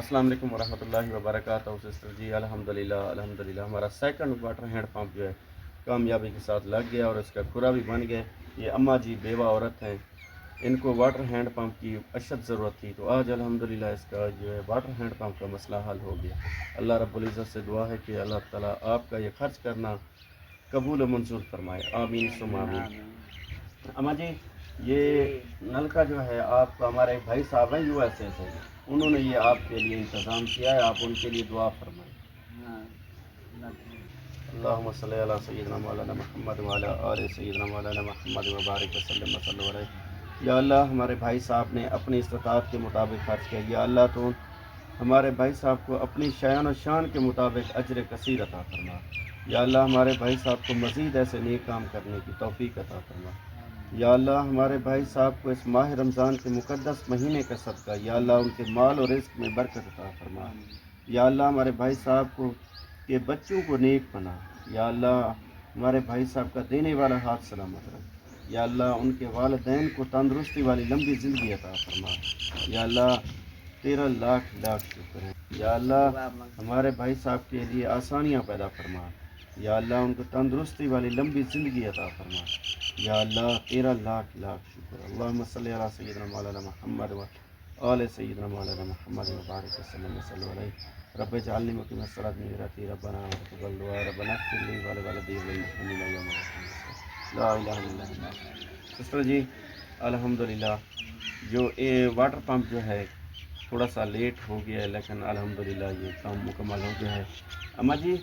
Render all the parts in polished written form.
السلام علیکم ورحمۃ اللہ وبرکاتہ سسٹر جی، الحمدللہ ہمارا سیکنڈ واٹر ہینڈ پمپ جو ہے کامیابی کے ساتھ لگ گیا اور اس کا کھرا بھی بن گیا۔ یہ اماں جی بیوہ عورت ہیں، ان کو واٹر ہینڈ پمپ کی اشد ضرورت تھی، تو آج الحمدللہ اس کا جو ہے واٹر ہینڈ پمپ کا مسئلہ حل ہو گیا۔ اللہ رب العزت سے دعا ہے کہ اللہ تعالیٰ آپ کا یہ خرچ کرنا قبول و منظور فرمائے، آمین ثم آمین۔ اماں جی، یہ نل کا جو ہے آپ کا ہمارے بھائی صاحب ہیں USA سے، انہوں نے یہ آپ کے لیے انتظام کیا ہے، آپ ان کے لیے دعا فرمائیں۔ اللہم صلی علی سیدنا مولانا محمد وعلی آل سیدنا مولانا محمد وبارک وسلم وصلی علیہ۔ یا اللہ، ہمارے بھائی صاحب نے اپنی استطاعت کے مطابق خرچ کیا، یا اللہ تو ہمارے بھائی صاحب کو اپنی شان و شان کے مطابق اجر کثیر عطا فرما۔ یا اللہ، ہمارے بھائی صاحب کو مزید ایسے نیک کام کرنے کی توفیق عطا فرما۔ یا اللہ، ہمارے بھائی صاحب کو اس ماہ رمضان کے مقدس مہینے کا صدقہ، یا اللہ ان کے مال اور رزق میں برکت عطا فرما۔ یا اللہ، ہمارے بھائی صاحب کو کے بچوں کو نیک بنا۔ یا اللہ، ہمارے بھائی صاحب کا دینے والا ہاتھ سلامت رکھ۔ یا اللہ، ان کے والدین کو تندرستی والی لمبی زندگی عطا فرما۔ یا اللہ، تیرا لاکھ لاکھ شکر ہے۔ یا اللہ، ہمارے بھائی صاحب کے لیے آسانیاں پیدا فرما۔ یا اللہ، ان کو تندرستی والی لمبی زندگی عطا فرما۔ یا اللہ، تیرا لاکھ لاکھ شکر۔ اللہم صلی علی سیدنا مولانا محمد و آل سیدنا مولانا محمد وبارک وسلم صلی علیہ۔ رب اجعلنی مقیم الصلاۃ من ذریتی، ربنا وتقبل دعا، ربنا اغفر لی ولوالدی وللمؤمنین یوم یقوم الحساب، لا الہ الا اللہ۔ سسٹر جی، الحمدللہ جو واٹر پمپ جو ہے تھوڑا سا لیٹ ہو گیا ہے، لیکن الحمدللہ یہ کام مکمل ہو گیا ہے۔ اماں جی،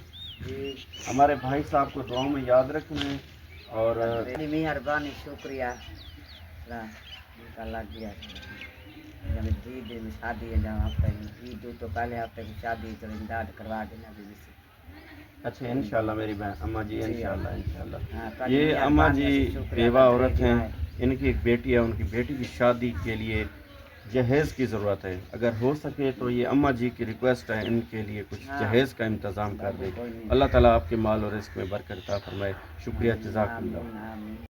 ہمارے بھائی صاحب کو دعاؤں میں یاد رکھنا ہے، اور مہربانی شکریہ لگ گیا عید میں شادی ہے، عید تو پہلے ہفتے کی شادی تو امداد کروا دینا بھی سے۔ اچھا، انشاءاللہ میری بہن اماں جی، انشاءاللہ۔ ہاں، یہ اماں جی بیوہ عورت ہیں، ان کی ایک بیٹی ہے، ان کی بیٹی کی شادی کے لیے جہیز کی ضرورت ہے، اگر ہو سکے تو یہ اماں جی کی ریکویسٹ ہے، ان کے لیے کچھ جہیز کا انتظام کر دے۔ اللہ تعالیٰ آپ کے مال اور رزق میں برکت عطا فرمائے۔ شکریہ، جزاک اللہ۔